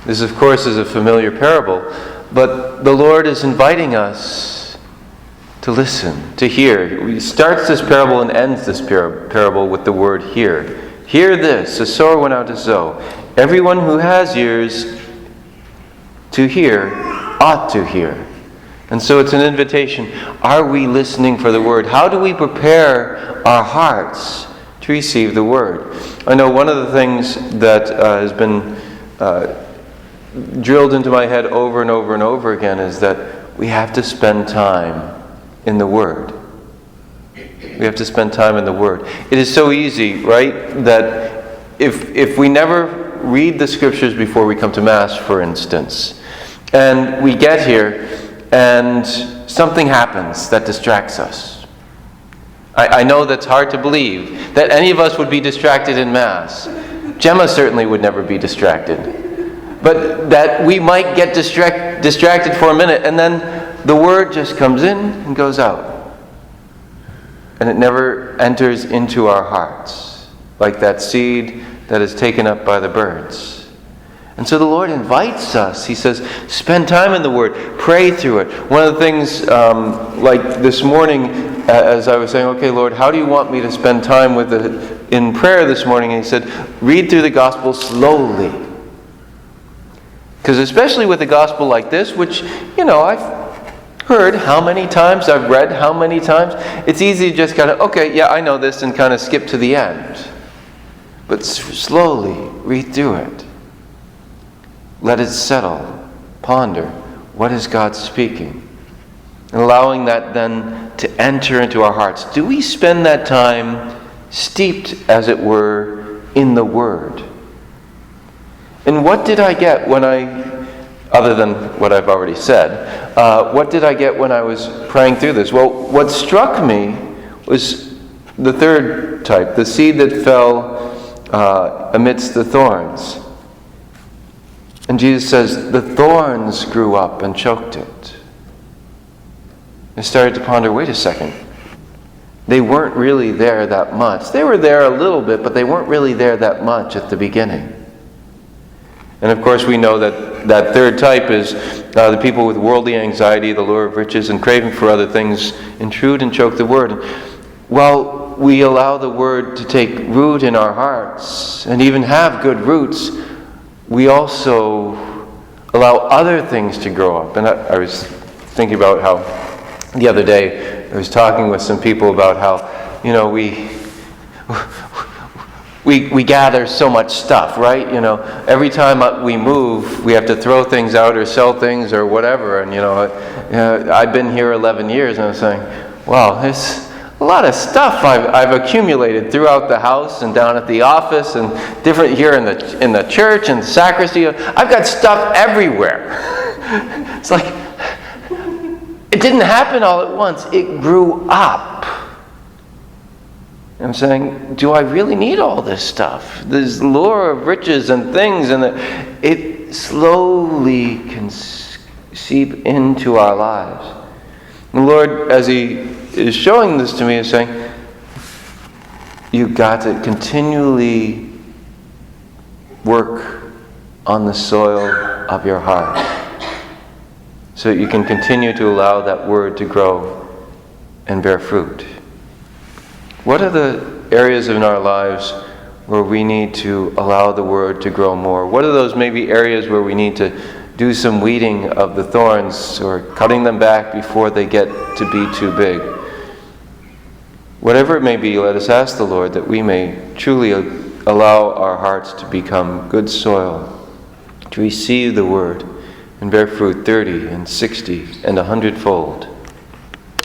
This, of course, is a familiar parable, but the Lord is inviting us to listen, to hear. He starts this parable and ends this parable with the word hear. Hear this, a sower went out to sow. Everyone who has ears to hear ought to hear. And so it's an invitation. Are we listening for the word? How do we prepare our hearts to receive the word? I know one of the things that has been drilled into my head over and over and over again is that we have to spend time in the Word. We have to spend time in the Word. It is so easy, right, that if we never read the Scriptures before we come to Mass, for instance, and we get here and something happens that distracts us. I know that's hard to believe, that any of us would be distracted in Mass. Gemma certainly would never be distracted. But that we might get distracted for a minute, and then the word just comes in and goes out. And it never enters into our hearts, like that seed that is taken up by the birds. And so the Lord invites us. He says, spend time in the Word. Pray through it. One of the things, like this morning, as I was saying, okay, Lord, how do you want me to spend time with it in prayer this morning? And He said, read through the Gospel slowly. Because especially with a gospel like this, which, I've heard how many times, I've read how many times, it's easy to just kind of, okay, yeah, I know this, and kind of skip to the end. But slowly read through it. Let it settle. Ponder. What is God speaking? And allowing that then to enter into our hearts. Do we spend that time steeped, as it were, in the Word? And what did I get when other than what I've already said, what did I get when I was praying through this? Well, what struck me was the third type, the seed that fell amidst the thorns. And Jesus says, the thorns grew up and choked it. I started to ponder, wait a second. They weren't really there that much. They were there a little bit, but they weren't really there that much at the beginning. And of course we know that third type is the people with worldly anxiety, the lure of riches, and craving for other things intrude and choke the word. While we allow the word to take root in our hearts and even have good roots, we also allow other things to grow up. And I was thinking about how the other day I was talking with some people about how, we gather so much stuff, right? Every time we move, we have to throw things out or sell things or whatever. And, I've been here 11 years and I'm saying, wow, there's a lot of stuff I've accumulated throughout the house and down at the office and different here in the church and sacristy. I've got stuff everywhere. It's like, it didn't happen all at once. It grew up. I'm saying, do I really need all this stuff? This lure of riches and things, and it slowly can seep into our lives. The Lord, as He is showing this to me, is saying, you've got to continually work on the soil of your heart so that you can continue to allow that word to grow and bear fruit. What are the areas in our lives where we need to allow the word to grow more? What are those maybe areas where we need to do some weeding of the thorns or cutting them back before they get to be too big? Whatever it may be, let us ask the Lord that we may truly allow our hearts to become good soil, to receive the word and bear fruit 30 and 60 and 100-fold.